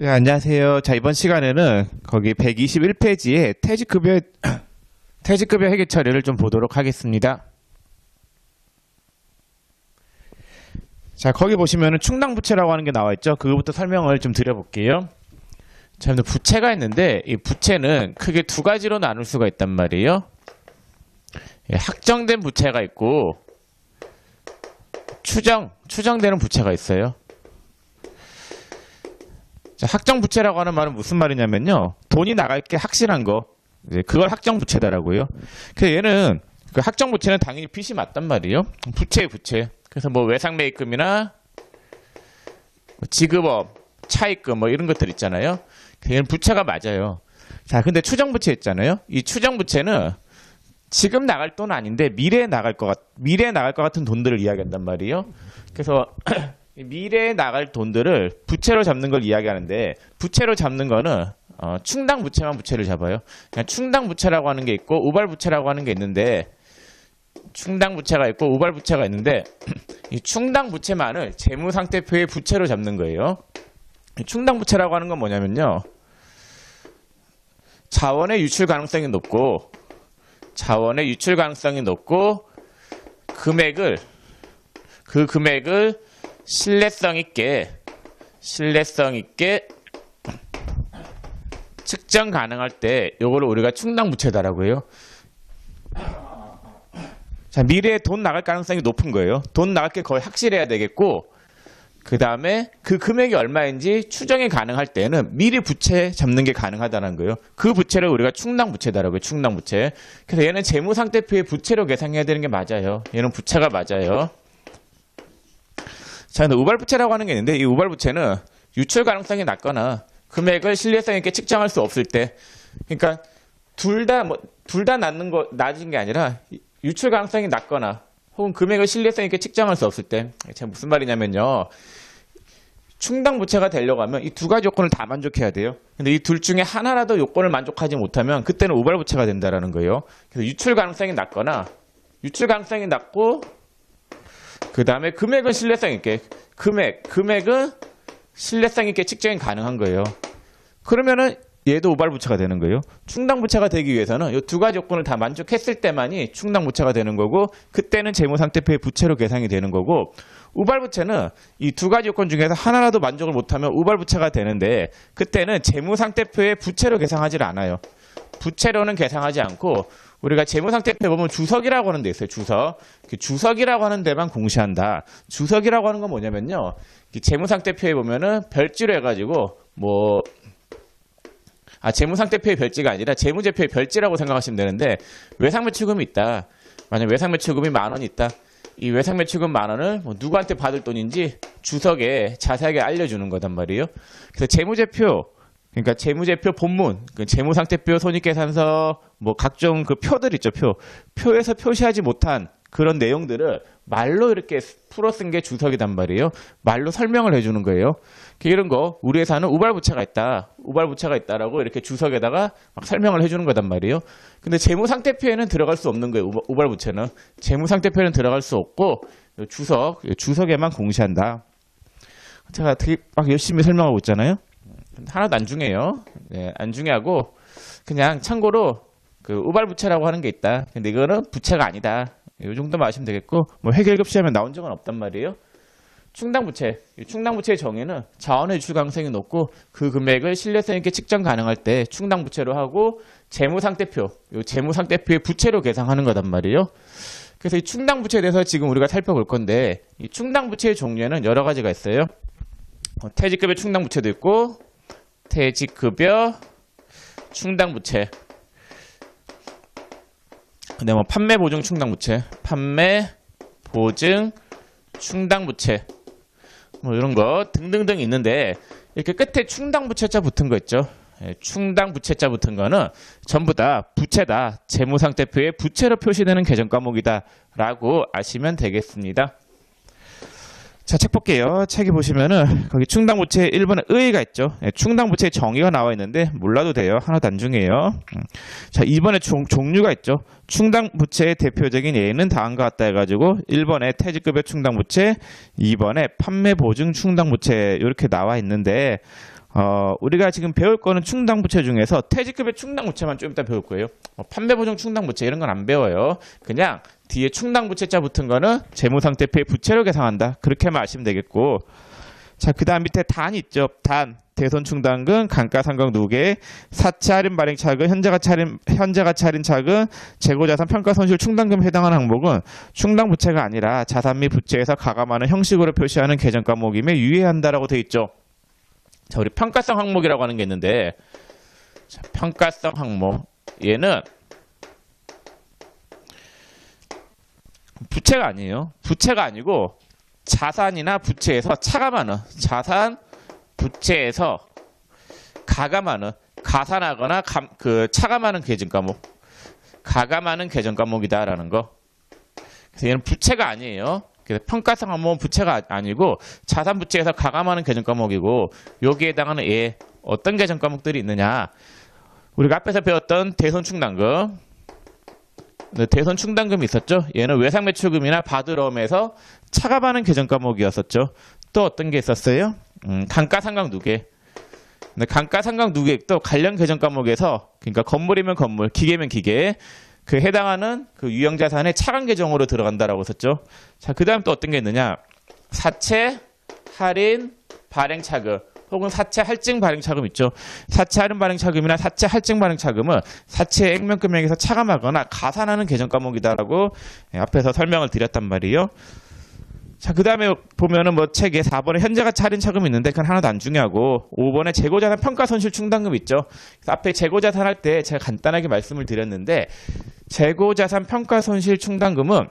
네, 안녕하세요. 자, 이번 시간에는 거기 121페이지에 퇴직급여 회계 처리를 좀 보도록 하겠습니다. 자, 거기 보시면은 충당부채라고 하는 게 나와 있죠. 그거부터 설명을 좀 드려볼게요. 자, 부채가 있는데 이 부채는 크게 두 가지로 나눌 수가 있단 말이에요. 확정된 부채가 있고 추정되는 부채가 있어요. 자, 확정부채라고 하는 말은 무슨 말이냐면요. 돈이 나갈 게 확실한 거. 그걸 확정부채다라고요. 그래서 얘는, 그 확정부채는 당연히 빚이 맞단 말이에요. 부채. 그래서 뭐 외상매입금이나 지급업, 차입금 뭐 이런 것들 있잖아요. 얘는 부채가 맞아요. 자, 근데 추정부채 있잖아요. 이 추정부채는 지금 나갈 돈은 아닌데 미래에 나갈 것 같은 돈들을 이야기한단 말이에요. 그래서 미래에 나갈 돈들을 부채로 잡는 걸 이야기하는데 부채로 잡는 거는 충당부채만 부채를 잡아요. 그냥 충당부채라고 하는 게 있고 우발부채라고 하는 게 있는데 충당부채가 있고 우발부채가 있는데 이 충당부채만을 재무상태표의 부채로 잡는 거예요. 충당부채라고 하는 건 뭐냐면요. 자원의 유출 가능성이 높고 그 금액을 신뢰성 있게 측정 가능할 때 요거를 우리가 충당부채다라고 해요. 자, 미래에 돈 나갈 가능성이 높은 거예요. 돈 나갈 게 거의 확실해야 되겠고 그 다음에 그 금액이 얼마인지 추정이 가능할 때는 미리 부채 잡는 게 가능하다는 거예요. 그 부채를 우리가 충당부채다라고 해요. 충당부채. 그래서 얘는 재무상태표의 부채로 계산해야 되는 게 맞아요. 얘는 부채가 맞아요. 자, 근데 우발부채라고 하는 게 있는데 이 우발부채는 유출 가능성이 낮거나 금액을 신뢰성 있게 측정할 수 없을 때, 그러니까 둘 다 낮은 게 아니라 유출 가능성이 낮거나 혹은 금액을 신뢰성 있게 측정할 수 없을 때, 제가 무슨 말이냐면요. 충당부채가 되려고 하면 이 두 가지 요건을 다 만족해야 돼요. 근데 이 둘 중에 하나라도 요건을 만족하지 못하면 그때는 우발부채가 된다라는 거예요. 그래서 유출 가능성이 낮고 그 다음에 금액은 신뢰성 있게 금액은 신뢰성 있게 측정이 가능한 거예요. 그러면은 얘도 우발부채가 되는 거예요. 충당부채가 되기 위해서는 이 두 가지 요건을 다 만족했을 때만이 충당부채가 되는 거고 그때는 재무상태표의 부채로 계산이 되는 거고 우발부채는 이 두 가지 요건 중에서 하나라도 만족을 못하면 우발부채가 되는데 그때는 재무상태표의 부채로 계산하지 않아요. 부채로는 계산하지 않고 우리가 재무상태표에 보면 주석이라고 하는 데 있어요. 주석이라고 하는 데만 공시한다. 주석이라고 하는 건 뭐냐면요. 재무상태표에 보면은 별지로 해가지고 재무상태표의 별지가 아니라 재무제표의 별지라고 생각하시면 되는데 외상매출금이 있다. 만약 외상매출금이 10,000원 있다. 이 외상매출금 10,000원을 누구한테 받을 돈인지 주석에 자세하게 알려주는 거단 말이에요. 그래서 그러니까 재무제표 본문, 재무상태표, 손익계산서, 각종 그 표들 있죠, 표에서 표시하지 못한 그런 내용들을 말로 이렇게 풀어 쓴 게 주석이단 말이에요. 말로 설명을 해주는 거예요. 이런 거 우리 회사는 우발부채가 있다라고 이렇게 주석에다가 막 설명을 해주는 거단 말이에요. 근데 재무상태표에는 들어갈 수 없는 거예요. 우발부채는 재무상태표에는 들어갈 수 없고 주석에만 공시한다. 제가 되게 막 열심히 설명하고 있잖아요. 하나도 안 중요해요. 네, 안 중요하고 그냥 참고로 그 우발부채라고 하는 게 있다. 근데 이거는 부채가 아니다. 이 정도만 아시면 되겠고 회계 1급 시험에 나온 적은 없단 말이에요. 충당부채의 정의는 자원의 유출 가능성이 높고 그 금액을 신뢰성 있게 측정 가능할 때 충당부채로 하고 재무상태표의 부채로 계산하는 거단 말이에요. 그래서 이 충당부채에 대해서 지금 우리가 살펴볼 건데 이 충당부채의 종류에는 여러 가지가 있어요. 퇴직급여 충당부채도 있고 퇴직급여 충당부채, 근데 판매보증 충당부채, 판매보증 충당부채 이런 거 등등등 있는데 이렇게 끝에 충당부채자 붙은 거 있죠. 충당부채자 붙은 거는 전부 다 부채다. 재무상태표의 부채로 표시되는 계정 과목이다 라고 아시면 되겠습니다. 자, 책 볼게요. 책에 보시면은 거기 충당부채 1번에 의의가 있죠. 충당부채의 정의가 나와 있는데 몰라도 돼요. 하나도 안 중요해요. 자, 2번에 종류가 있죠. 충당부채의 대표적인 예는 다음과 같다 해가지고 1번에 퇴직급여 충당부채, 2번에 판매보증 충당부채 이렇게 나와 있는데 우리가 지금 배울 거는 충당부채 중에서 퇴직급의 충당부채만 좀 이따 배울 거예요. 판매보증 충당부채 이런 건 안 배워요. 그냥 뒤에 충당부채자 붙은 거는 재무상태표의 부채로 계산한다. 그렇게만 아시면 되겠고. 자, 그 다음 밑에 단 있죠. 단, 대손충당금, 감가상각 누계, 사채 할인 발행 차금, 현재가치 할인 차금, 재고자산 평가손실 충당금에 해당하는 항목은 충당부채가 아니라 자산 및 부채에서 가감하는 형식으로 표시하는 계정 과목임에 유의한다라고 되어 있죠. 자, 우리 평가성 항목이라고 하는 게 있는데, 자, 평가성 항목. 얘는 부채가 아니에요. 부채가 아니고 자산이나 부채에서 차감하는, 자산, 부채에서 가감하는, 가산하거나 차감하는 계정 과목. 가감하는 계정 과목이다라는 거. 그래서 얘는 부채가 아니에요. 그래서 평가성 항목은 부채가 아니고 자산 부채에서 가감하는 계정 과목이고, 여기에 해당하는 어떤 계정 과목들이 있느냐. 우리가 앞에서 배웠던 대손충당금. 대손충당금이 있었죠. 얘는 외상매출금이나 바드럼에서 차감하는 계정 과목이었었죠. 또 어떤 게 있었어요? 감가상각 누계. 감가상각 누계액도 관련 계정 과목에서, 그러니까 건물이면 건물, 기계면 기계, 그 해당하는 그 유형자산의 차감 계정으로 들어간다라고 했었죠. 자, 그 다음 또 어떤 게 있느냐. 사채, 할인, 발행차금, 혹은 사채 할증 발행차금 있죠. 사채 할인 발행차금이나 사채 할증 발행차금은 사채 액면 금액에서 차감하거나 가산하는 계정 과목이다라고 앞에서 설명을 드렸단 말이에요. 자, 그 다음에 보면은 뭐 책에 4번에 현재가치 할인 차금이 있는데 그건 하나도 안 중요하고, 5번에 재고자산 평가손실 충당금 있죠. 그래서 앞에 재고자산 할 때 제가 간단하게 말씀을 드렸는데, 재고자산 평가손실 충당금은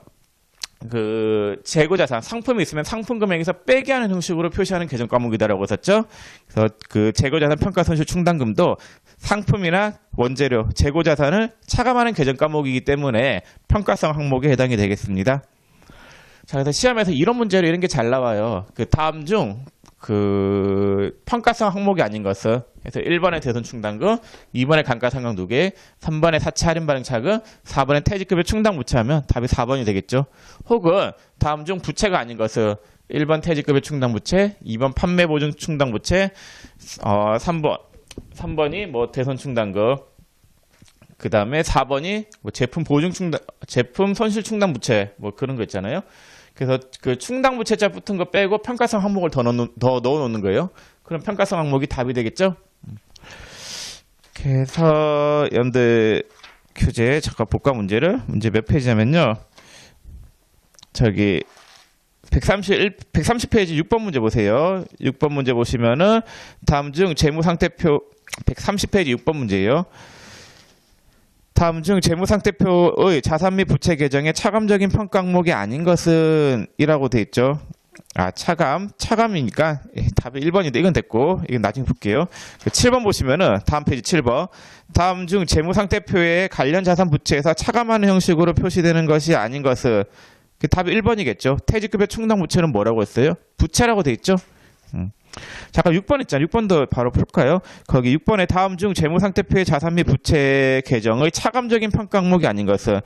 그 재고자산, 상품이 있으면 상품 금액에서 빼게 하는 형식으로 표시하는 계정 과목이다라고 했었죠. 그래서 그 재고자산 평가손실 충당금도 상품이나 원재료, 재고자산을 차감하는 계정 과목이기 때문에 평가성 항목에 해당이 되겠습니다. 자, 그래서 시험에서 이런 문제로 이런 게 잘 나와요. 그 다음 중 그 평가성 항목이 아닌 것은, 그래서 1번에 대손충당금, 2번에 감가상각 누계, 3번에 사채 할인 발행 차금, 4번에 퇴직급여 충당부채하면 답이 4번이 되겠죠. 혹은 다음 중 부채가 아닌 것은 1번 퇴직급여 충당부채, 2번 판매보증 충당부채, 3번이 뭐 대손충당금, 그 다음에 4번이 뭐 제품 손실 충당부채, 뭐 그런 거 있잖아요. 그래서 그 충당부채자 붙은 거 빼고 평가성 항목을 더 넣어놓는 거예요. 그럼 평가성 항목이 답이 되겠죠? 그래서 연대 교재 잠깐 복과 문제를, 문제 몇 페이지냐면요. 저기 130페이지 6번 문제 보세요. 6번 문제 보시면은 다음 중 재무상태표, 130페이지 6번 문제예요. 다음 중 재무상태표의 자산 및 부채 계정의 차감적인 평가 항목이 아닌 것은 이라고 돼 있죠. 아, 차감이니까 답이 1번인데 이건 됐고, 이건 나중에 볼게요. 7번 보시면은 다음 페이지 7번. 다음 중 재무상태표의 관련 자산 부채에서 차감하는 형식으로 표시되는 것이 아닌 것은, 그 답이 1번이겠죠. 퇴직급여 충당부채는 뭐라고 했어요? 부채라고 돼 있죠. 잠깐 6번 있잖아요. 6번도 바로 볼까요? 거기 6번에 다음 중 재무상태표의 자산 및 부채 계정의 차감적인 평가 항목이 아닌 것은,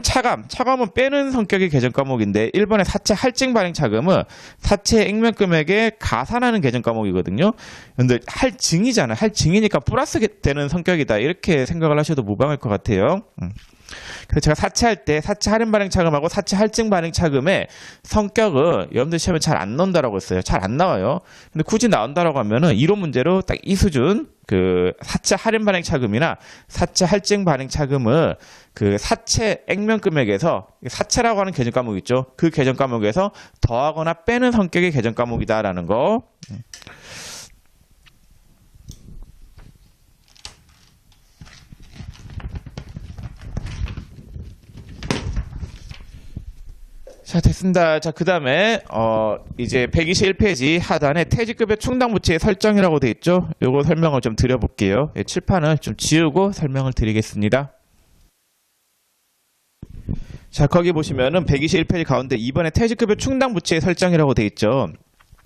차감은 빼는 성격의 계정 과목인데 1번에 사채 할증 발행 차금은 사채 액면 금액에 가산하는 계정 과목이거든요. 근데 할증이잖아요. 할증이니까 플러스 되는 성격이다, 이렇게 생각을 하셔도 무방할 것 같아요. 그래서 제가 사채할 때 사채 할인 발행 차금하고 사채 할증 발행 차금의 성격은 여러분들 시험에 잘 안 나온다라고 했어요. 잘 안 나와요. 근데 굳이 나온다라고 하면은 이론 문제로 딱 이 수준, 그 사채 할인 발행 차금이나 사채 할증 발행 차금은 그 사채 액면 금액에서, 사채라고 하는 계정 과목 있죠. 그 계정 과목에서 더하거나 빼는 성격의 계정 과목이다라는 거. 자, 됐습니다. 자, 그 다음에 이제 121페이지 하단에 퇴직급여 충당부채의 설정이라고 돼 있죠. 요거 설명을 좀 드려볼게요. 예, 칠판을 좀 지우고 설명을 드리겠습니다. 자, 거기 보시면은 121페이지 가운데 2번에 퇴직급여 충당부채의 설정이라고 돼 있죠.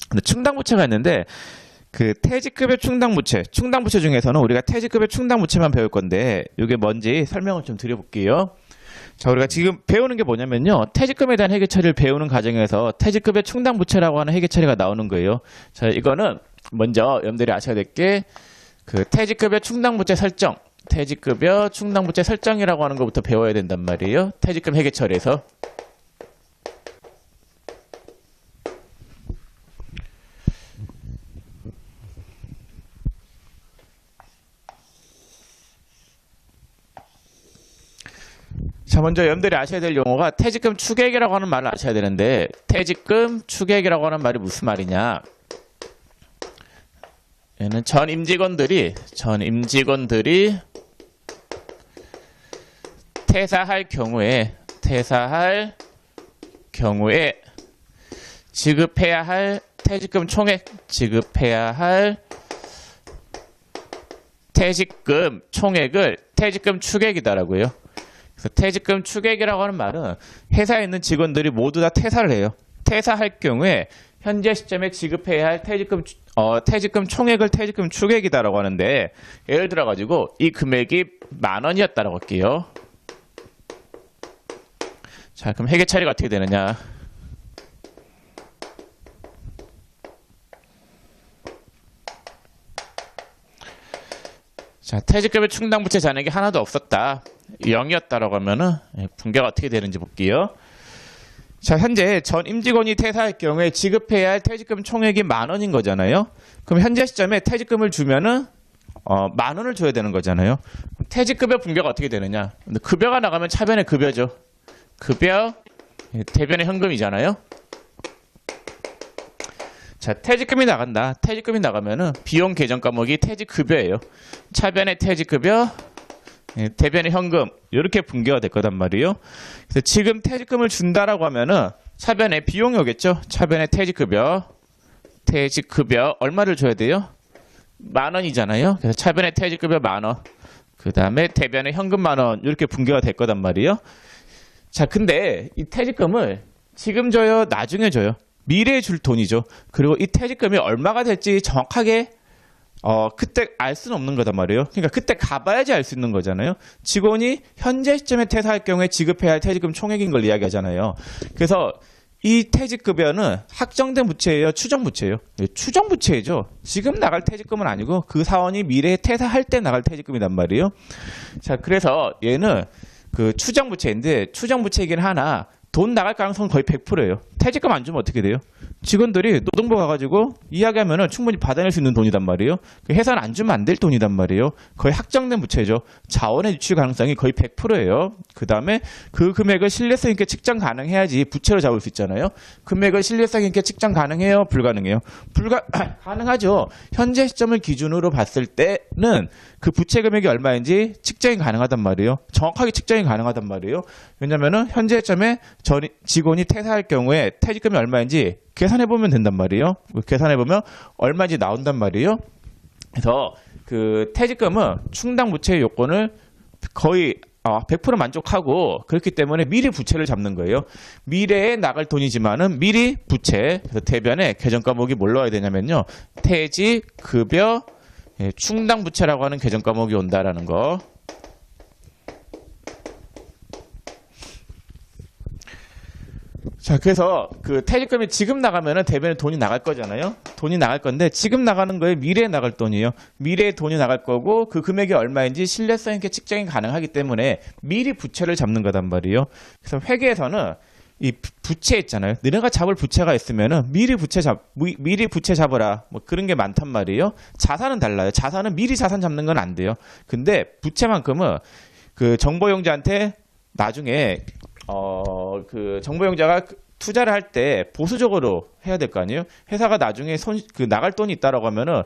근데 충당부채가 있는데, 그 퇴직급여 충당부채 중에서는 우리가 퇴직급여 충당부채만 배울 건데, 이게 뭔지 설명을 좀 드려볼게요. 자, 우리가 지금 배우는 게 뭐냐면요. 퇴직금에 대한 회계 처리를 배우는 과정에서 퇴직급여 충당부채라고 하는 회계 처리가 나오는 거예요. 자, 이거는 먼저 여러분들이 아셔야 될 게 그 퇴직급여 충당부채 설정, 퇴직급여 충당부채 설정이라고 하는 것부터 배워야 된단 말이에요. 퇴직금 회계처리에서. 자, 먼저 여러분들이 아셔야 될 용어가 퇴직금 추계액이라고 하는 말을 아셔야 되는데, 퇴직금 추계액이라고 하는 말이 무슨 말이냐? 얘는 전 임직원들이 퇴사할 경우에 지급해야 할 퇴직금 총액, 퇴직금 총액을 퇴직금 추계액이다라고요. 그래서 퇴직금 추계액이라고 하는 말은 회사에 있는 직원들이 모두 다 퇴사를 해요. 퇴사할 경우에 현재 시점에 지급해야 할 퇴직금 총액을 퇴직금 추계액이다라고 하는데, 예를 들어 가지고 이 금액이 10,000원이었다라고 할게요. 자, 그럼 회계 처리가 어떻게 되느냐? 자, 퇴직금의 충당부채 잔액이 하나도 없었다. 0이었다라고 하면은 분계가 어떻게 되는지 볼게요. 자, 현재 전 임직원이 퇴사할 경우에 지급해야 할 퇴직금 총액이 10,000원인 거잖아요. 그럼 현재 시점에 퇴직금을 주면은 10,000원을 줘야 되는 거잖아요. 퇴직급여 분계가 어떻게 되느냐? 근데 급여가 나가면 차변의 급여죠. 급여, 대변의 현금이잖아요. 자, 퇴직금이 나간다. 퇴직금이 나가면은 비용 계정 과목이 퇴직급여예요. 차변의 퇴직급여, 대변의 현금, 이렇게 분계가 될 거단 말이에요. 그래서 지금 퇴직금을 준다라고 하면은 차변의 비용이 오겠죠. 차변의 퇴직급여 얼마를 줘야 돼요? 10,000원이잖아요. 그래서 차변의 퇴직급여 10,000원, 그 다음에 대변의 현금 10,000원, 이렇게 분계가 될 거단 말이에요. 자, 근데 이 퇴직금을 지금 줘요, 나중에 줘요? 미래에 줄 돈이죠. 그리고 이 퇴직금이 얼마가 될지 정확하게 그때 알 수는 없는 거단 말이에요. 그러니까 그때 가봐야지 알 수 있는 거잖아요. 직원이 현재 시점에 퇴사할 경우에 지급해야 할 퇴직금 총액인 걸 이야기하잖아요. 그래서 이 퇴직급여는 확정된 부채예요, 추정부채예요? 추정부채죠. 지금 나갈 퇴직금은 아니고 그 사원이 미래에 퇴사할 때 나갈 퇴직금이란 말이에요. 자, 그래서 얘는 그 추정부채인데, 추정부채이긴 하나 돈 나갈 가능성은 거의 100%예요. 퇴직금 안 주면 어떻게 돼요? 직원들이 노동부 가가지고 이야기하면은 충분히 받아낼 수 있는 돈이단 말이에요. 회사는 안 주면 안 될 돈이단 말이에요. 거의 확정된 부채죠. 자원의 유출 가능성이 거의 100%예요. 그 다음에 그 금액을 신뢰성 있게 측정 가능해야지 부채로 잡을 수 있잖아요. 금액을 신뢰성 있게 측정 가능해요? 불가능해요? 가능하죠. 현재 시점을 기준으로 봤을 때는 그 부채 금액이 얼마인지 측정이 가능하단 말이에요. 정확하게 측정이 가능하단 말이에요. 왜냐면은 현재 시점에 직원이 퇴사할 경우에 퇴직금이 얼마인지 계산해보면 된단 말이에요. 계산해보면 얼마인지 나온단 말이에요. 그래서 그 퇴직금은 충당부채의 요건을 거의 100% 만족하고, 그렇기 때문에 미리 부채를 잡는 거예요. 미래에 나갈 돈이지만은 미리 부채. 그래서 대변에 계정 과목이 뭘 넣어야 되냐면요, 퇴직, 급여, 충당부채라고 하는 계정 과목이 온다라는 거. 자, 그래서 그 퇴직금이 지금 나가면은 대변에 돈이 나갈 거잖아요. 돈이 나갈 건데 지금 나가는 거에 미래에 나갈 돈이에요. 미래에 돈이 나갈 거고 그 금액이 얼마인지 신뢰성 있게 측정이 가능하기 때문에 미리 부채를 잡는 거단 말이에요. 그래서 회계에서는 이 부채 있잖아요. 너네가 잡을 부채가 있으면은 미리 부채 잡으라. 뭐 그런 게 많단 말이에요. 자산은 달라요. 자산은 미리 자산 잡는 건 안 돼요. 근데 부채만큼은 그 정보용자한테 나중에 그 정보용자가 투자를 할 때 보수적으로 해야 될 거 아니에요? 회사가 나중에 나갈 돈이 있다라고 하면은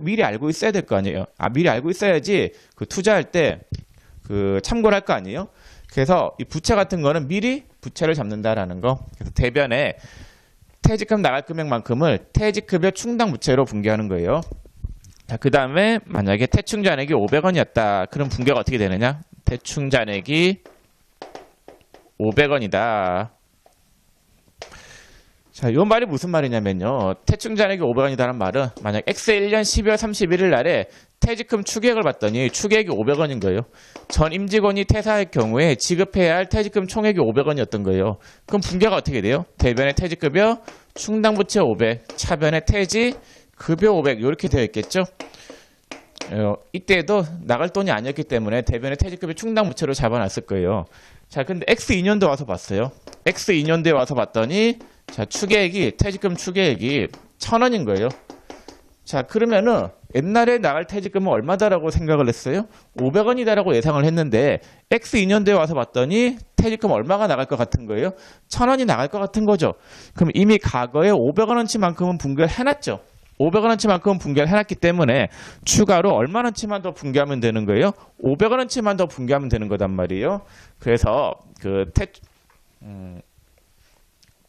미리 알고 있어야 될 거 아니에요? 미리 알고 있어야지 그 투자할 때 그 참고를 할 거 아니에요? 그래서 이 부채 같은 거는 미리 부채를 잡는다라는 거. 그래서 대변에 퇴직금 나갈 금액만큼을 퇴직급여 충당부채로 분계하는 거예요. 자, 그 다음에 만약에 퇴충잔액이 500원이었다. 그럼 분계가 어떻게 되느냐? 퇴충잔액이 500원이다. 자, 이 말이 무슨 말이냐면요. 퇴충잔액이 500원이다는 말은 만약 X1년 12월 31일 날에 퇴직금 추계액을 봤더니 추계액이 500원인 거예요. 전 임직원이 퇴사할 경우에 지급해야 할 퇴직금 총액이 500원이었던 거예요. 그럼 분계가 어떻게 돼요? 대변의 퇴직급여, 충당부채 500, 차변의 퇴직, 급여 500 이렇게 되어 있겠죠. 이때도 나갈 돈이 아니었기 때문에 대변에 퇴직급여 충당 부채로 잡아놨을 거예요. 자, 근데 X2년도 와서 봤어요. X2년도에 와서 봤더니 자, 추계액이 퇴직금 추계액이 1,000원인 거예요. 자, 그러면은 옛날에 나갈 퇴직금은 얼마다라고 생각을 했어요? 500원이다라고 예상을 했는데 X2년도에 와서 봤더니 퇴직금 얼마가 나갈 것 같은 거예요? 1,000원이 나갈 것 같은 거죠. 그럼 이미 과거에 500원어치만큼은 분개를 해놨죠. 500원어치만큼은 분개를 해놨기 때문에 추가로 얼마원치만 더 분개하면 되는 거예요? 500원어치만 더 분개하면 되는 거단 말이에요. 그래서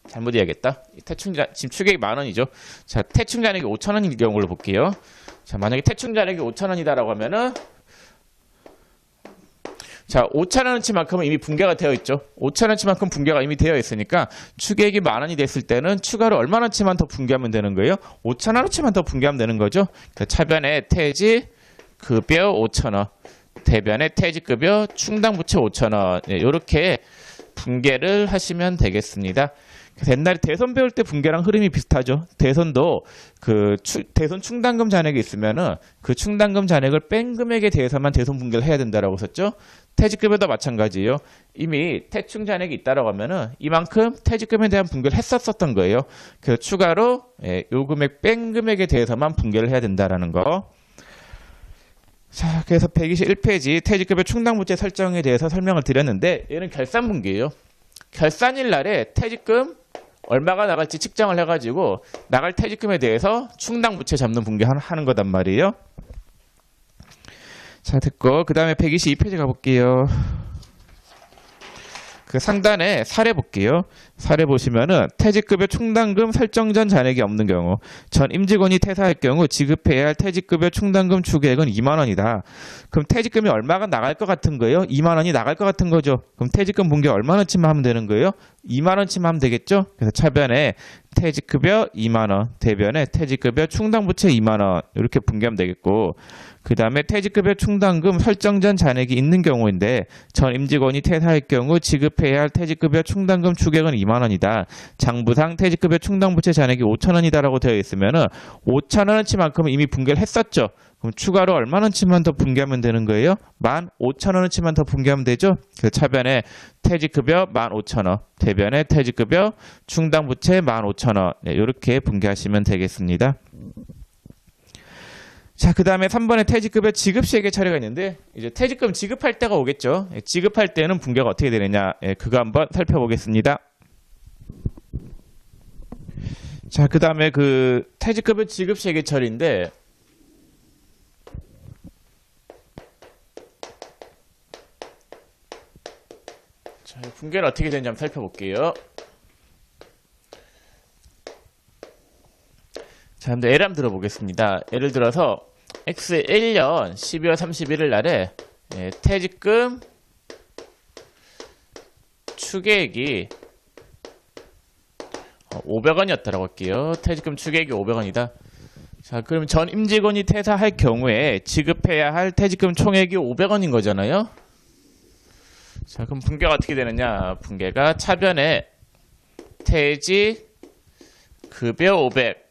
잘못 이야기했다. 지금 추계액이 10,000원이죠. 자, 태충잔액이 5,000원인 경우를 볼게요. 자, 만약에 태충잔액이 5,000원이다라고 하면은 자, 5,000원어치만큼은 이미 분개가 되어 있죠. 5,000원어치만큼 분개가 이미 되어 있으니까 추계액이 10,000원이 됐을 때는 추가로 얼마원치만 더 분개하면 되는 거예요? 5,000원어치만 더 분개하면 되는 거죠. 차변에 퇴직급여 5,000원, 대변에 퇴직급여 충당부채 5,000원 이렇게 분개를 하시면 되겠습니다. 그래서 옛날에 대선 배울 때 분개랑 흐름이 비슷하죠. 대선도 대선 충당금 잔액이 있으면은 그 충당금 잔액을 뺀 금액에 대해서만 대선 분개를 해야 된다라고 썼죠. 퇴직금에도 마찬가지예요. 이미 퇴충 잔액이 있다라고 하면은 이만큼 퇴직금에 대한 분개를 했었던 거예요. 그래서 추가로 요 금액 뺀 금액에 대해서만 분개를 해야 된다라는 거. 자, 그래서 121페이지 퇴직급여 충당부채 설정에 대해서 설명을 드렸는데 얘는 결산분기예요. 결산일 날에 퇴직금 얼마가 나갈지 측정을 해가지고 나갈 퇴직금에 대해서 충당부채 잡는 분기 하는 거단 말이에요. 자, 됐고 그 다음에 122페이지 가볼게요. 그 상단에 사례 볼게요. 사례 보시면은 퇴직급여 충당금 설정 전 잔액이 없는 경우, 전 임직원이 퇴사할 경우 지급해야 할 퇴직급여 충당금 추계액은 20,000원이다. 그럼 퇴직금이 얼마가 나갈 것 같은 거예요? 20,000원이 나갈 것 같은 거죠. 그럼 퇴직금 분기 얼마원치만 하면 되는 거예요? 20,000원치만 하면 되겠죠? 그래서 차변에 퇴직급여 20,000원, 대변에 퇴직급여 충당부채 20,000원 이렇게 분기하면 되겠고, 그 다음에 퇴직급여 충당금 설정 전 잔액이 있는 경우인데 전 임직원이 퇴사할 경우 지급해야 할 퇴직급여 충당금 추계액은 20,000원이다. 장부상 퇴직급여 충당부채 잔액이 5,000원이다라고 되어 있으면은 5,000원어치만큼은 이미 분개를 했었죠. 그럼 추가로 얼마원치만 더 분개하면 되는 거예요? 15,000원어치만 더 분개하면 되죠. 그 차변에 퇴직급여 15,000원, 대변에 퇴직급여 충당부채 15,000원 이렇게 분개하시면 되겠습니다. 자, 그 다음에 3번에 퇴직급여 지급 시액의 차례가 있는데 이제 퇴직금 지급할 때가 오겠죠. 지급할 때는 분개가 어떻게 되느냐, 그거 한번 살펴보겠습니다. 자, 그 다음에 퇴직급여 지급 시액의 처리인데 자, 분개는 어떻게 되는지 한번 살펴볼게요. 자, 근데 예를 한번 들어보겠습니다. 예를 들어서 X1년 12월 31일 날에 퇴직금 추계액이 500원이었다라고 할게요. 퇴직금 추계액이 500원이다. 자, 그럼 전 임직원이 퇴사할 경우에 지급해야 할 퇴직금 총액이 500원인 거잖아요. 자, 그럼 분개가 어떻게 되느냐? 분개가 차변에 퇴직급여 500,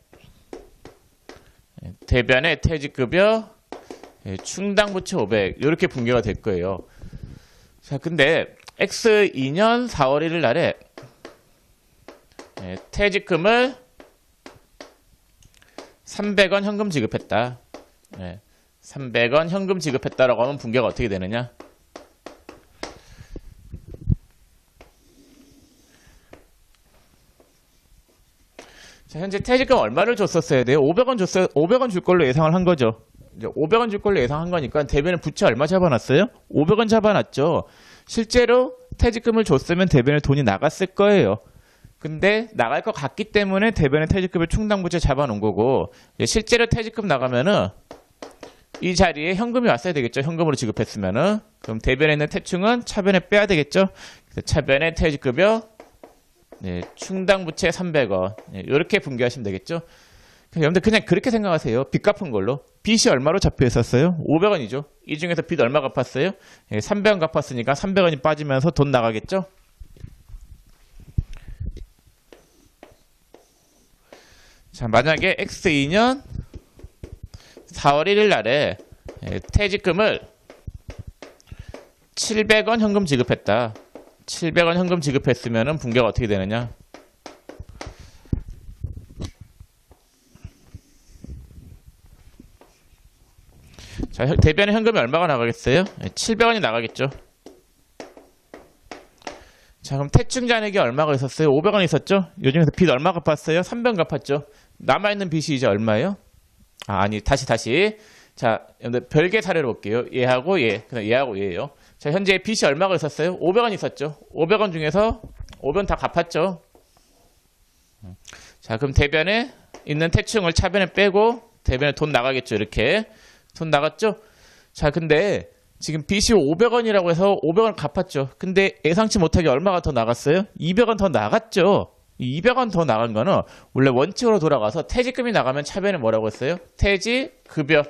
대변에 퇴직급여 충당부채 500 이렇게 분개가 될 거예요. 자, 근데 X2년 4월 1일 날에 퇴직금을 300원 현금 지급했다. 300원 현금 지급했다라고 하면 분개가 어떻게 되느냐? 자, 현재 퇴직금 얼마를 줬었어야 돼요? 500원 줬어요. 500원 줄 걸로 예상을 한 거죠. 이제 500원 줄 걸로 예상한 거니까 대변에 부채 얼마 잡아놨어요? 500원 잡아놨죠. 실제로 퇴직금을 줬으면 대변에 돈이 나갔을 거예요. 근데 나갈 것 같기 때문에 대변에 퇴직금을 충당부채 잡아놓은 거고, 실제로 퇴직금 나가면은 이 자리에 현금이 왔어야 되겠죠. 현금으로 지급했으면은. 그럼 대변에 있는 퇴충은 차변에 빼야 되겠죠. 그래서 차변에 퇴직급여 충당부채 300원 이렇게 분개하시면 되겠죠. 여러분들 그냥 그렇게 생각하세요. 빚 갚은 걸로. 빚이 얼마로 잡혀 있었어요? 500원이죠. 이 중에서 빚 얼마 갚았어요? 300원 갚았으니까 300원이 빠지면서 돈 나가겠죠. 자, 만약에 X2년 4월 1일 날에 퇴직금을 700원 현금 지급했다. 700원 현금 지급했으면 붕괴가 어떻게 되느냐? 자, 대변에 현금이 얼마가 나가겠어요? 700원이 나가겠죠. 자, 그럼 태충 잔액이 얼마가 있었어요? 500원 있었죠? 요즘에서 빚 얼마 갚았어요? 300원 갚았죠. 남아있는 빚이 이제 얼마예요? 아니, 다시. 자, 여러분들 별개 사례로 볼게요. 얘하고 얘, 그다음 얘하고 얘예요. 자, 현재 빚이 얼마가 있었어요? 500원 있었죠. 500원 중에서 500원 다 갚았죠. 자, 그럼 대변에 있는 태충을 차변에 빼고 대변에 돈 나가겠죠. 이렇게 돈 나갔죠. 자, 근데 지금 빚이 500원이라고 해서 500원 갚았죠. 근데 예상치 못하게 얼마가 더 나갔어요? 200원 더 나갔죠. 이 200원 더 나간 거는 원래 원칙으로 돌아가서 퇴직금이 나가면 차변에 뭐라고 했어요? 퇴직급여,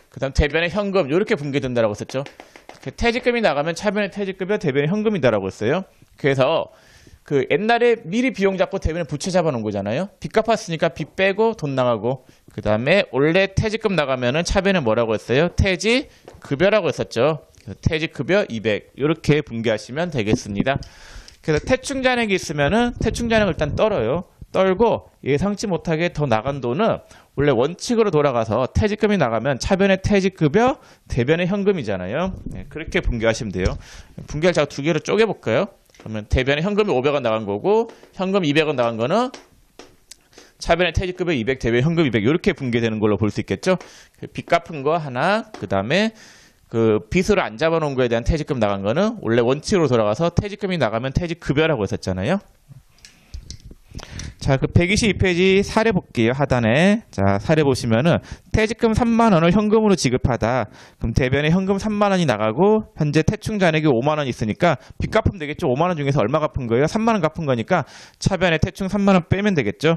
그 다음 대변에 현금, 이렇게 분개된다라고 했었죠. 퇴직금이 나가면 차변에 퇴직급여, 대변에 현금이다라고 했어요. 그래서 그 옛날에 미리 비용 잡고 대변에 부채 잡아놓은 거잖아요. 빚 갚았으니까 빚 빼고 돈 나가고, 그 다음에 원래 퇴직금 나가면은 차변에 뭐라고 했어요? 퇴직급여라고 했었죠. 퇴직급여 200, 이렇게 분개하시면 되겠습니다. 그래서 태충잔액이 있으면은 태충잔액을 일단 떨어요. 떨고 예상치 못하게 더 나간 돈은 원래 원칙으로 돌아가서 퇴직금이 나가면 차변에 퇴직급여, 대변에 현금이잖아요. 네, 그렇게 분개하시면 돼요. 분개를 제가 두 개로 쪼개볼까요? 그러면 대변에 현금이 500원 나간 거고 현금 200원 나간 거는 차변에 퇴직급여 200, 대변에 현금 200, 이렇게 분개되는 걸로 볼 수 있겠죠. 빚 갚은 거 하나, 그 다음에 그 빚으로 안 잡아놓은 거에 대한 퇴직금 나간 거는 원래 원칙으로 돌아가서 퇴직금이 나가면 퇴직급여라고 했었잖아요. 자, 그 122페이지 사례 볼게요. 하단에. 자, 사례 보시면은 퇴직금 3만 원을 현금으로 지급하다. 그럼 대변에 현금 3만 원이 나가고 현재 태충 잔액이 5만 원 있으니까 빚 갚으면 되겠죠. 5만 원 중에서 얼마 갚은 거예요? 3만 원 갚은 거니까 차변에 태충 3만 원 빼면 되겠죠.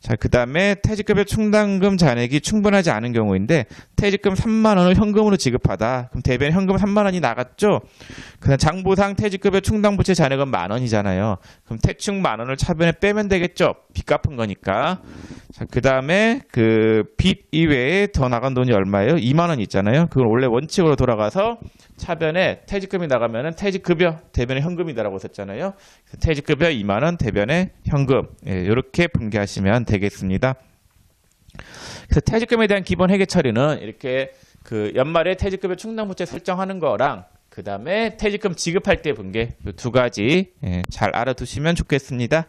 자, 그 다음에 퇴직급여 충당금 잔액이 충분하지 않은 경우인데 퇴직금 3만 원을 현금으로 지급하다. 그럼 대변에 현금 3만 원이 나갔죠. 그다음 장부상 퇴직급여 충당부채 잔액은 만 원이잖아요. 그럼 태충 만 원을 차변에 빼면 되겠죠. 빚 갚은 거니까. 자, 그 다음에 그 빚 이외에 더 나간 돈이 얼마예요? 2만 원 있잖아요. 그건 원래 원칙으로 돌아가서 차변에 퇴직금이 나가면은 퇴직급여, 대변에 현금이다라고 했었잖아요. 퇴직급여 2만 원, 대변에 현금. 이렇게 분개하시면 되겠습니다. 그래서 퇴직금에 대한 기본 회계 처리는 이렇게 그 연말에 퇴직급여 충당부채 설정하는 거랑 그 다음에 퇴직금 지급할 때 분개, 이 두 가지 잘 알아두시면 좋겠습니다.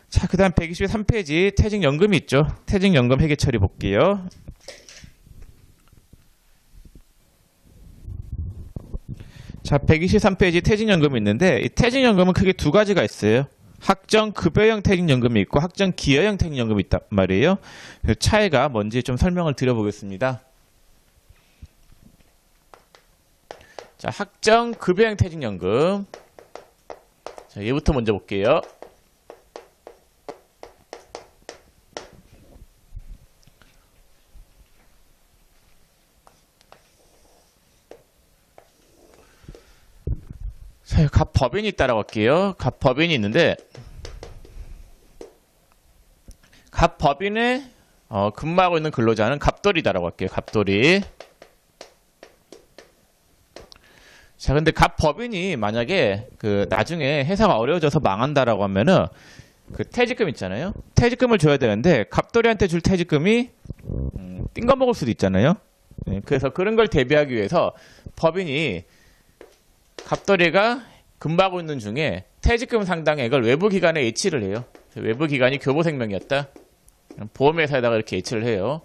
자, 그 다음 123페이지 퇴직연금이 있죠. 퇴직연금 회계 처리 볼게요. 자, 123페이지 퇴직연금이 있는데 이 퇴직연금은 크게 두 가지가 있어요. 학정급여형 퇴직연금이 있고 학정기여형 퇴직연금이 있단 말이에요. 그 차이가 뭔지 좀 설명을 드려보겠습니다. 자, 학정급여형 퇴직연금. 자, 얘부터 먼저 볼게요. 자, 갑법인이 따라고 할게요. 갑법인이 있는데 갑법인에 근무하고 있는 근로자는 갑돌이다라고 할게요. 갑돌이. 자, 근데 갑법인이 만약에 그 나중에 회사가 어려워져서 망한다라고 하면은 그 퇴직금 있잖아요. 퇴직금을 줘야 되는데 갑돌이한테 줄 퇴직금이 띵거 먹을 수도 있잖아요. 네, 그래서 그런 걸 대비하기 위해서 법인이 갑돌이가 근무하고 있는 중에 퇴직금 상당액을 외부 기관에 예치를 해요. 외부 기관이 교보생명이었다. 보험회사에다가 이렇게 예치를 해요.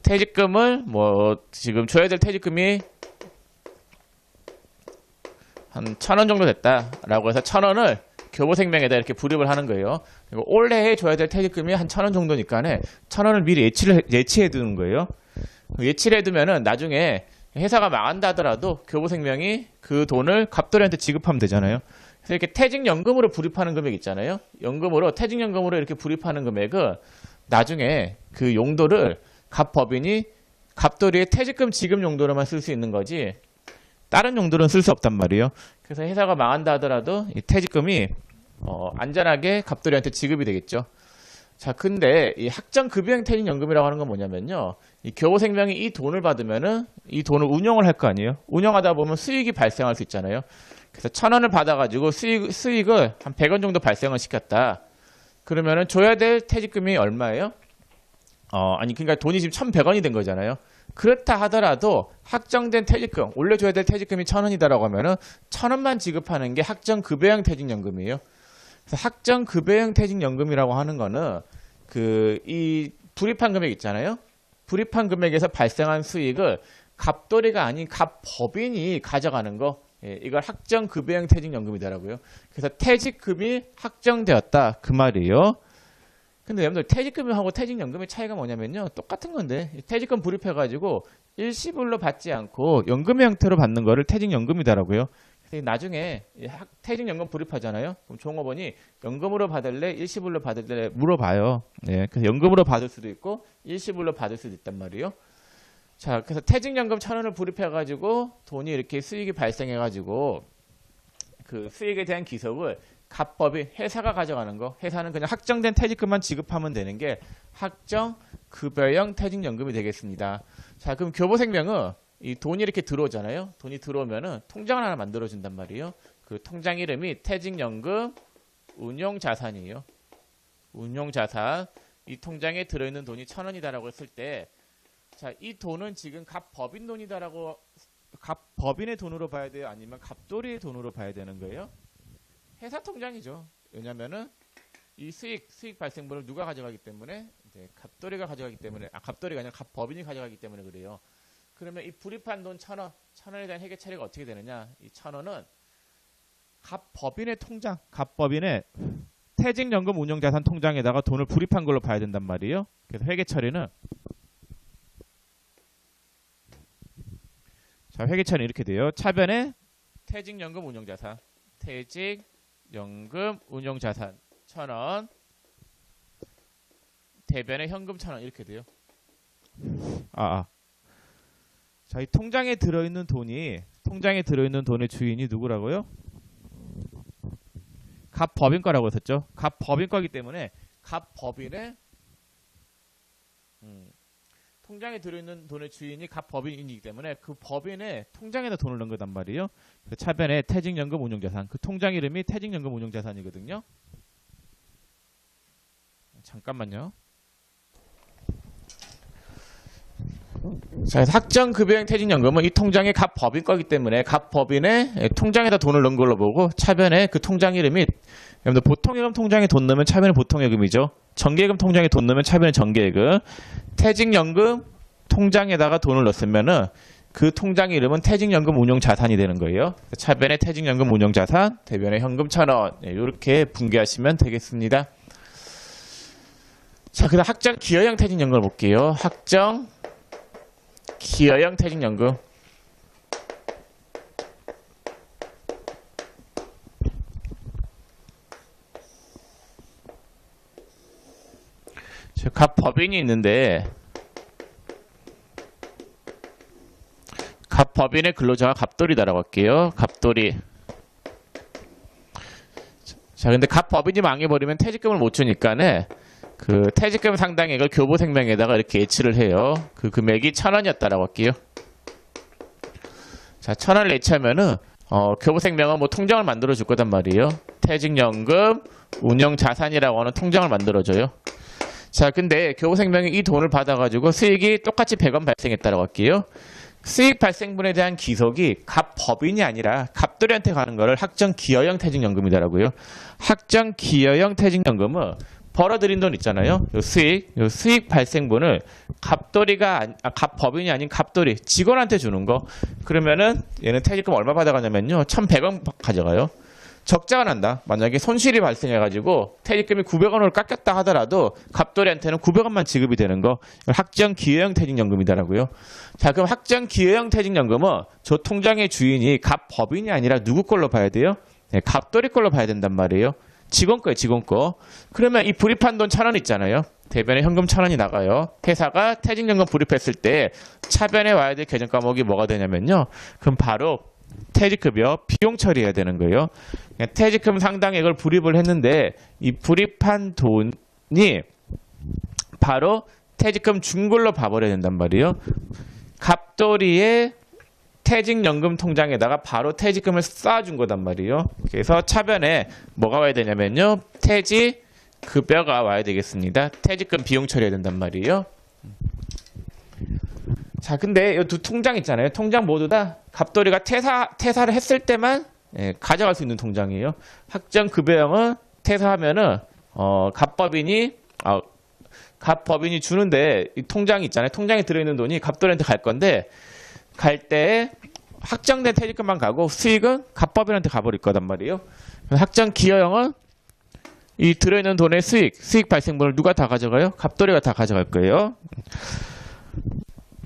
퇴직금을 뭐 지금 줘야 될 퇴직금이 한 1,000원 정도 됐다라고 해서 1,000원을 교보생명에다 이렇게 불입을 하는 거예요. 그리고 올해 줘야 될 퇴직금이 한 1,000원 정도니까는 1,000원을 미리 예치해 두는 거예요. 예치를 해두면은 나중에 회사가 망한다 하더라도 교보생명이 그 돈을 갑돌이한테 지급하면 되잖아요. 그래서 이렇게 퇴직연금으로 불입하는 금액 있잖아요. 퇴직연금으로 이렇게 불입하는 금액은 나중에 그 용도를 갑법인이 갑돌이의 퇴직금 지급 용도로만 쓸 수 있는 거지 다른 용도로는 쓸 수 없단 말이에요. 그래서 회사가 망한다 하더라도 이 퇴직금이 안전하게 갑돌이한테 지급이 되겠죠. 자, 근데 이 학정급여형 퇴직연금이라고 하는 건 뭐냐면요. 이 교보생명이 이 돈을 받으면은 이 돈을 운용을 할 거 아니에요. 운영하다 보면 수익이 발생할 수 있잖아요. 그래서 1,000원을 받아가지고 수익을 한 100원 정도 발생을 시켰다. 그러면은 줘야 될 퇴직금이 얼마예요? 아니, 그러니까 돈이 지금 1,100원이 된 거잖아요. 그렇다 하더라도 확정된 퇴직금, 올려줘야 될 퇴직금이 1,000원이다라고 하면은 1,000원만 지급하는 게 학정급여형 퇴직연금이에요. 그래서 학정급여형 퇴직연금이라고 하는 거는 이 불입한 금액 있잖아요. 불입한 금액에서 발생한 수익을 갑돌이가 아닌 갑법인이 가져가는 거. 예, 이걸 학정급여형 퇴직연금이더라고요. 그래서 퇴직금이 확정되었다 그 말이에요. 근데 여러분들 퇴직금하고 퇴직연금의 차이가 뭐냐면요. 똑같은 건데 퇴직금 불입해가지고 일시불로 받지 않고 연금의 형태로 받는 거를 퇴직연금이더라고요. 그래서 나중에 퇴직연금 불입하잖아요. 그럼 종업원이 연금으로 받을래 일시불로 받을래 물어봐요. 예, 그래서 연금으로 받을 수도 있고 일시불로 받을 수도 있단 말이에요. 자, 그래서 퇴직연금 1,000원을 불입해가지고 돈이 이렇게 수익이 발생해가지고 그 수익에 대한 기속을 갑법인 회사가 가져가는 거. 회사는 그냥 확정된 퇴직금만 지급하면 되는 게 학정급여형 퇴직연금이 되겠습니다. 자, 그럼 교보생명은 이 돈이 이렇게 들어오잖아요. 돈이 들어오면은 통장을 하나 만들어준단 말이에요. 그 통장 이름이 퇴직연금 운용자산이에요. 운용자산. 이 통장에 들어있는 돈이 1,000원이다라고 했을 때, 자, 이 돈은 지금 갑법인 돈이다라고, 갑법인의 돈으로 봐야 돼요? 아니면 갑돌이의 돈으로 봐야 되는 거예요? 회사 통장이죠. 왜냐면은 이 수익 발생분을 누가 가져가기 때문에 이제 갑돌이가 가져가기 때문에 갑돌이가 아니라 갑법인이 가져가기 때문에 그래요. 그러면 이 불입한 돈 1,000원에 대한 회계 처리가 어떻게 되느냐? 이 1,000원은 갑법인의 통장, 갑법인의 퇴직연금 운용자산 통장에다가 돈을 불입한 걸로 봐야 된단 말이에요. 그래서 회계 처리는 자, 회계 처리 이렇게 돼요. 차변에 퇴직연금 운용자산, 퇴직연금 운용자산 1,000원, 대변에 현금 1,000원 이렇게 돼요. 자, 이 통장에 들어있는 돈의 주인이 누구라고요? 갑법인 거라고 했었죠. 갑법인 거기 때문에 갑법인의 통장에 들어있는 돈의 주인이 갑법인이기 때문에 그 법인의 통장에다 돈을 넣은 거단 말이에요. 그 차변에 퇴직연금 운용자산, 그 통장 이름이 퇴직연금 운용자산이거든요. 잠깐만요. 자, 학정급여형 퇴직연금은 이 통장의 갑법인 거기 때문에 갑법인의 통장에다 돈을 넣은 걸로 보고 차변에 그 통장 이름이, 여러분들 보통예금 통장에 돈 넣으면 차변은 보통예금이죠. 정기예금 통장에 돈 넣으면 차변은 정기예금. 퇴직연금 통장에다가 돈을 넣었으면은 그 통장 이름은 퇴직연금 운용자산이 되는 거예요. 차변에 퇴직연금 운용자산, 대변에 현금 1,000원 이렇게 분개하시면 되겠습니다. 자, 그다음 학정기여형 퇴직연금을 볼게요. 학정기여형 퇴직연금. 갑법인이 있는데 갑법인의 근로자가 갑돌이다라고 할게요. 갑돌이. 자, 근데 갑법인이 망해버리면 퇴직금을 못 주니까는 그 퇴직금 상당액을 교보생명에다가 이렇게 예치를 해요. 그 금액이 1,000원이었다라고 할게요. 자, 1,000원을 예치하면은 교보생명은 뭐 통장을 만들어 줄 거단 말이에요. 퇴직연금 운용자산이라고 하는 통장을 만들어줘요. 자, 근데 교보생명이 이 돈을 받아가지고 수익이 똑같이 100원 발생했다라고 할게요. 수익 발생분에 대한 기속이 갑법인이 아니라 갑돌이한테 가는 거를 학정기여형 퇴직연금이더라고요. 학정기여형 퇴직연금은 벌어들인 돈 있잖아요. 요 수익 발생분을 갑법인이 아닌 갑돌이 직원한테 주는 거. 그러면은 얘는 퇴직금 얼마 받아가냐면요, 1,100원 가져가요. 적자가 난다. 만약에 손실이 발생해가지고 퇴직금이 900원으로 깎였다 하더라도 갑돌이한테는 900원만 지급이 되는 거. 학정기여형 퇴직연금이더라고요. 자, 그럼 학정기여형 퇴직연금은 저 통장의 주인이 갑법인이 아니라 누구 걸로 봐야 돼요? 네, 갑돌이 걸로 봐야 된단 말이에요. 직원 거예요, 직원 거. 그러면 이 불입한 돈 1,000원 있잖아요. 대변에 현금 1,000원이 나가요. 회사가 퇴직연금 불입했을 때 차변에 와야 될 계정 과목이 뭐가 되냐면요, 그럼 바로 퇴직급여 비용 처리해야 되는 거예요. 퇴직금 상당액을 불입을 했는데 이 불입한 돈이 바로 퇴직금 준 걸로 봐버려야 된단 말이에요. 갑돌이의 퇴직연금 통장에다가 바로 퇴직금을 쌓아준 거단 말이에요. 그래서 차변에 뭐가 와야 되냐면요. 퇴직급여가 와야 되겠습니다. 퇴직금 비용 처리해야 된단 말이에요. 자, 근데 이 두 통장 있잖아요. 통장 모두 다 갑돌이가 퇴사를 했을 때만 가져갈 수 있는 통장이에요. 학정급여형은 퇴사하면은 갑법인이 주는데 이 통장이 있잖아요. 통장에 들어있는 돈이 갑돌이한테 갈 건데 갈 때 확정된 퇴직금만 가고 수익은 갑법인한테 가버릴 거단 말이에요. 학정기여형은 이 들어있는 돈의 수익 발생분을 누가 다 가져가요? 갑돌이가 다 가져갈 거예요.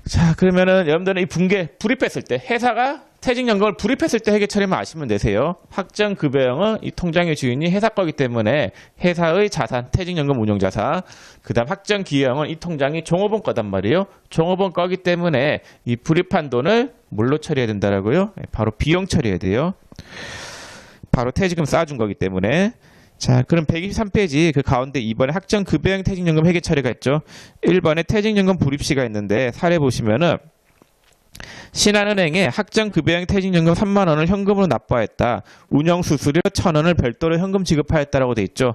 자, 그러면은 여러분들은 이 불입했을 때 회사가 퇴직연금을 불입했을 때 회계 처리만 아시면 되세요. 확정급여형은 이 통장의 주인이 회사 거기 때문에 회사의 자산, 퇴직연금 운용자산. 그 다음 확정기여형은 이 통장이 종업원 거단 말이에요. 종업원 거기 때문에 이 불입한 돈을 뭘로 처리해야 된다라고요? 바로 비용 처리해야 돼요. 바로 퇴직금 쌓아준 거기 때문에. 자, 그럼 123페이지 그 가운데 2번에 학정급여형 퇴직연금 회계 처리가 있죠. 1번에 퇴직연금 불입시가 있는데 사례 보시면은 신한은행에 학정급여형 퇴직연금 3만 원을 현금으로 납부하였다. 운영수수료 1,000원을 별도로 현금 지급하였다라고 돼 있죠.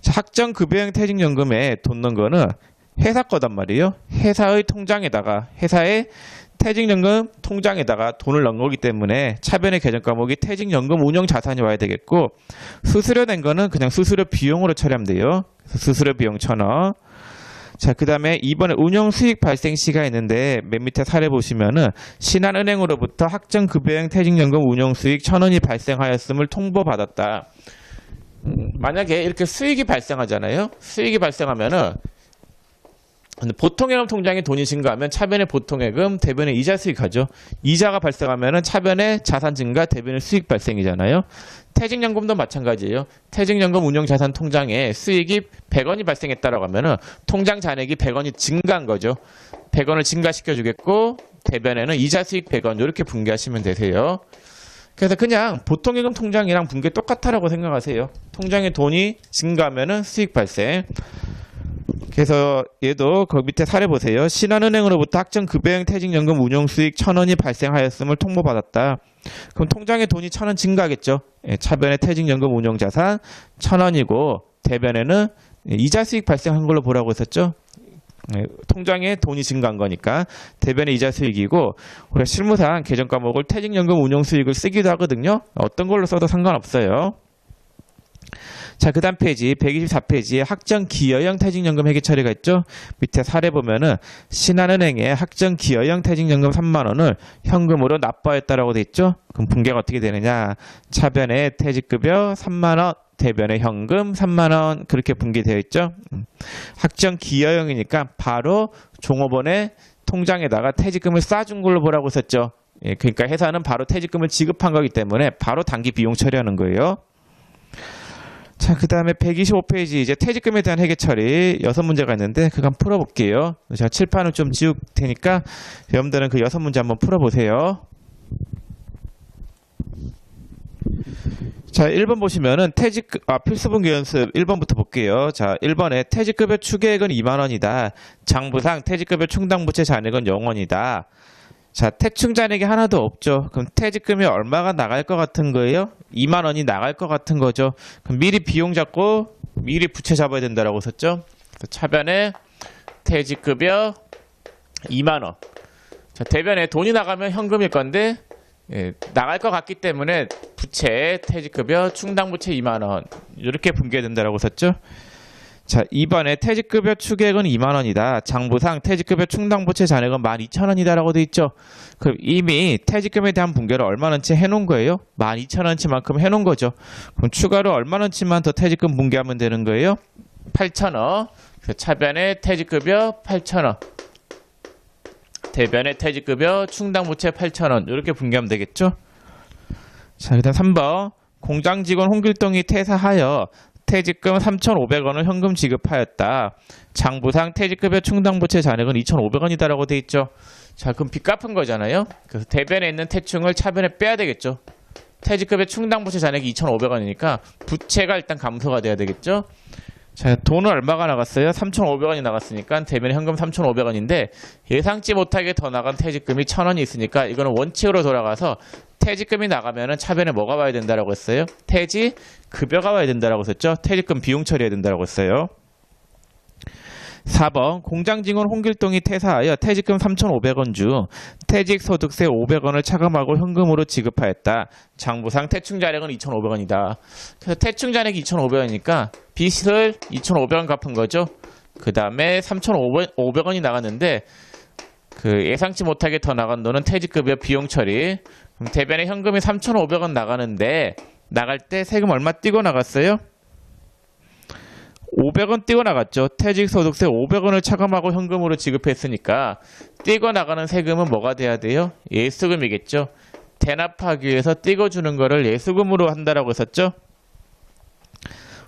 자, 학정급여형 퇴직연금에 돈 넣은 거는 회사 거단 말이에요. 회사의 통장에다가 회사의 퇴직연금 통장에다가 돈을 넣은 거기 때문에 차변의 계정 과목이 퇴직연금 운용자산이 와야 되겠고 수수료 낸 거는 그냥 수수료 비용으로 처리하면 돼요. 수수료 비용 1,000원. 자, 그 다음에 이번에 운영 수익 발생 시가 있는데 맨 밑에 사례 보시면은 신한은행으로부터 학정급여형 퇴직연금 운영 수익 1,000원이 발생하였음을 통보받았다. 만약에 이렇게 수익이 발생하잖아요. 수익이 발생하면은 보통예금 통장에 돈이 증가하면 차변의 보통예금, 대변의 이자 수익하죠. 이자가 발생하면은 차변의 자산 증가, 대변의 수익 발생이잖아요. 퇴직연금도 마찬가지예요. 퇴직연금 운용자산 통장에 수익이 100원이 발생했다라고 하면은 통장 잔액이 100원이 증가한 거죠. 100원을 증가시켜주겠고 대변에는 이자 수익 100원 이렇게 분개하시면 되세요. 그래서 그냥 보통예금 통장이랑 분개 똑같다라고 생각하세요. 통장에 돈이 증가하면은 수익 발생. 그래서 얘도 그 밑에 사례 보세요. 신한은행으로부터 학정급여형 퇴직연금 운용수익 1,000원이 발생하였음을 통보받았다. 그럼 통장에 돈이 1,000원 증가하겠죠. 차변의 퇴직연금 운용자산 1,000원이고 대변에는 이자 수익 발생한 걸로 보라고 했었죠. 통장에 돈이 증가한 거니까 대변의 이자 수익이고 우리가 실무상 계정 과목을 퇴직연금 운용수익을 쓰기도 하거든요. 어떤 걸로 써도 상관없어요. 자, 그 다음 페이지 124페이지에 학정기여형 퇴직연금 회계 처리가 있죠. 밑에 사례 보면은 신한은행에 학정기여형 퇴직연금 3만 원을 현금으로 납부했다라고 돼 있죠. 그럼 분개가 어떻게 되느냐? 차변에 퇴직급여 3만 원, 대변에 현금 3만 원 그렇게 분개되어 있죠. 학정기여형이니까 바로 종업원의 통장에다가 퇴직금을 쌓아준 걸로 보라고 썼죠. 그러니까 회사는 바로 퇴직금을 지급한 거기 때문에 바로 단기 비용 처리하는 거예요. 자, 그 다음에 125페이지 이제 퇴직금에 대한 회계 처리 6문제가 있는데 그거 한번 풀어볼게요. 제가 칠판을 좀 지울 테니까 여러분들은 그 6문제 한번 풀어보세요. 자, 1번 보시면은 필수분기 연습 1번부터 볼게요. 자, 1번에 퇴직급여 추계액은 2만 원이다. 장부상 퇴직급여 충당부채 잔액은 0원이다. 자, 퇴충 잔액이 하나도 없죠. 그럼 퇴직금이 얼마가 나갈 것 같은 거예요? 2만 원이 나갈 것 같은 거죠. 그럼 미리 비용 잡고 미리 부채 잡아야 된다라고 썼죠. 차변에 퇴직급여 2만 원. 자, 대변에 돈이 나가면 현금일 건데 나갈 것 같기 때문에 부채, 퇴직급여, 충당부채 2만 원 이렇게 분개된다라고 썼죠. 자, 2번에 퇴직급여 추계액은 2만 원이다. 장부상 퇴직급여 충당부채 잔액은 12,000원이다 라고 돼 있죠. 그럼 이미 퇴직금에 대한 분개를 얼마는치 해놓은 거예요? 12,000원치만큼 해놓은 거죠. 그럼 추가로 얼마는치만 더 퇴직금 분개하면 되는 거예요? 8,000원. 차변에 퇴직급여 8,000원. 대변에 퇴직급여 충당부채 8,000원 이렇게 분개하면 되겠죠. 자, 그 다음 3번 공장직원 홍길동이 퇴사하여 퇴직금 3,500원을 현금 지급하였다. 장부상 퇴직급여 충당부채 잔액은 2,500원이다라고 돼 있죠. 자, 그럼 빚 갚은 거잖아요. 그래서 대변에 있는 퇴충을 차변에 빼야 되겠죠. 퇴직급여 충당부채 잔액이 2,500원이니까 부채가 일단 감소가 돼야 되겠죠. 자, 돈은 얼마가 나갔어요? 3,500원이 나갔으니까 대변에 현금 3,500원인데 예상치 못하게 더 나간 퇴직금이 1,000원이 있으니까 이거는 원칙으로 돌아가서 퇴직금이 나가면은 차변에 뭐가 와야 된다라고 했어요? 퇴직급여가 와야 된다라고 했었죠? 퇴직금 비용 처리해야 된다라고 했어요. 4번 공장직원 홍길동이 퇴사하여 퇴직금 3,500원 중 퇴직소득세 500원을 차감하고 현금으로 지급하였다. 장부상 퇴충자력은 2,500원이다. 그래서 퇴충자력이 2,500원이니까 빚을 2,500원 갚은 거죠. 그 다음에 3,500원이 나갔는데 그 예상치 못하게 더 나간 돈은 퇴직급여 비용 처리. 그럼 대변에 현금이 3,500원 나가는데 나갈 때 세금 얼마 띄고 나갔어요? 500원 띄고 나갔죠. 퇴직소득세 500원을 차감하고 현금으로 지급했으니까 띄고 나가는 세금은 뭐가 돼야 돼요? 예수금이겠죠. 대납하기 위해서 띄고주는 거를 예수금으로 한다라고 했었죠.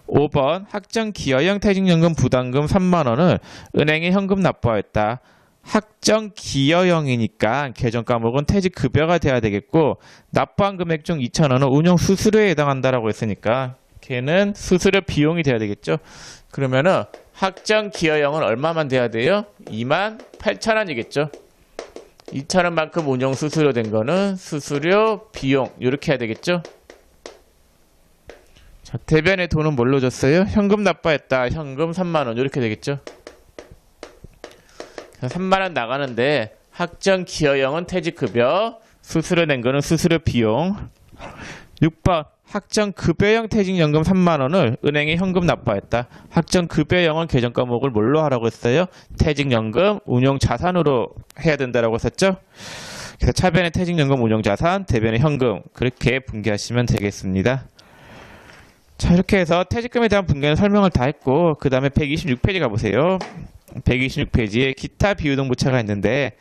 5번 학정기여형 퇴직연금 부담금 3만원을 은행에 현금 납부하였다. 학정기여형이니까 계정 과목은 퇴직급여가 돼야 되겠고 납부한 금액 중 2,000원은 운영수수료에 해당한다라고 했으니까 걔는 수수료 비용이 돼야 되겠죠. 그러면은 학정기여형은 얼마만 돼야 돼요? 28,000원이겠죠. 2,000원만큼 운영수수료 된 거는 수수료 비용 이렇게 해야 되겠죠. 자, 대변에 돈은 뭘로 줬어요? 현금 납부했다. 현금 3만원 이렇게 되겠죠. 3만원 나가는데 학정기여형은 퇴직급여, 수수료 낸 거는 수수료 비용. 6번 학정급여형 퇴직연금 3만원을 은행에 현금 납부했다. 학정급여형은 계정 과목을 뭘로 하라고 했어요? 퇴직연금 운용자산으로 해야 된다라고 했었죠. 그래서 차변에 퇴직연금 운용자산, 대변에 현금 그렇게 분개하시면 되겠습니다. 자, 이렇게 해서 퇴직금에 대한 분개는 설명을 다 했고 그 다음에 126페이지 가보세요. 126페이지에 기타 비유등부채가 있는데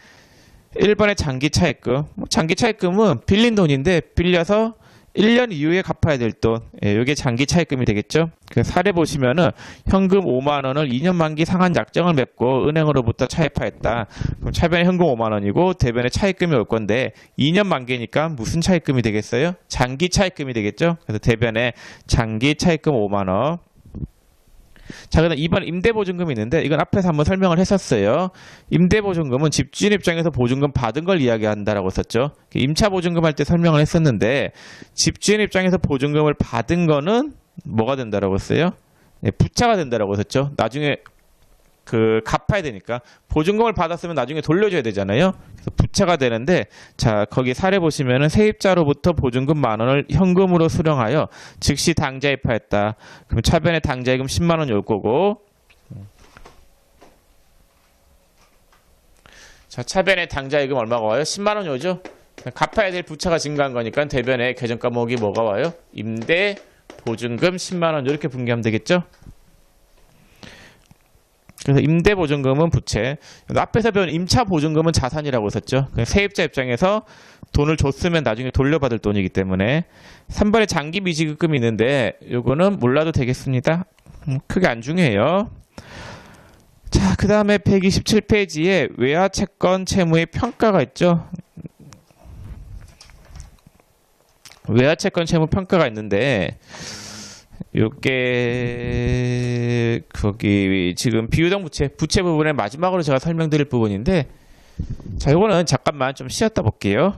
1번에 장기차입금. 장기차입금은 빌린 돈인데 빌려서 1년 이후에 갚아야 될 돈. 이게 장기차입금이 되겠죠. 그 사례 보시면은 현금 5만원을 2년 만기 상한 약정을 맺고 은행으로부터 차입하였다. 그럼 차변에 현금 5만원이고 대변에 차입금이 올 건데 2년 만기니까 무슨 차입금이 되겠어요? 장기차입금이 되겠죠. 그래서 대변에 장기차입금 5만원. 자, 그다음 2번 임대보증금이 있는데 이건 앞에서 한번 설명을 했었어요. 임대보증금은 집주인 입장에서 보증금 받은 걸 이야기한다라고 했었죠. 임차보증금 할 때 설명을 했었는데 집주인 입장에서 보증금을 받은 거는 뭐가 된다라고 했어요? 네, 부채가 된다라고 했었죠. 나중에 그 갚아야 되니까 보증금을 받았으면 나중에 돌려줘야 되잖아요. 그래서 부채가 되는데 자, 거기 사례 보시면은 세입자로부터 보증금 10,000원을 현금으로 수령하여 즉시 당좌입하였다. 그럼 차변에 당좌입금 10만원이 올 거고 자, 차변에 당좌입금 얼마가 와요? 10만원이 오죠. 갚아야 될 부채가 증가한 거니까 대변에 계정 과목이 뭐가 와요? 임대 보증금 10만원 이렇게 분개하면 되겠죠. 그래서 임대보증금은 부채, 앞에서 배운 임차보증금은 자산이라고 했었죠. 세입자 입장에서 돈을 줬으면 나중에 돌려받을 돈이기 때문에 3번에 장기미지급금이 있는데 이거는 몰라도 되겠습니다. 크게 안 중요해요. 자, 그 다음에 127페이지에 외화채권 채무의 평가가 있죠. 외화채권 채무 평가가 있는데 요게 거기 지금 비유동 부채 부분의 마지막으로 제가 설명드릴 부분인데 자, 요거는 잠깐만 좀 쉬었다 볼게요.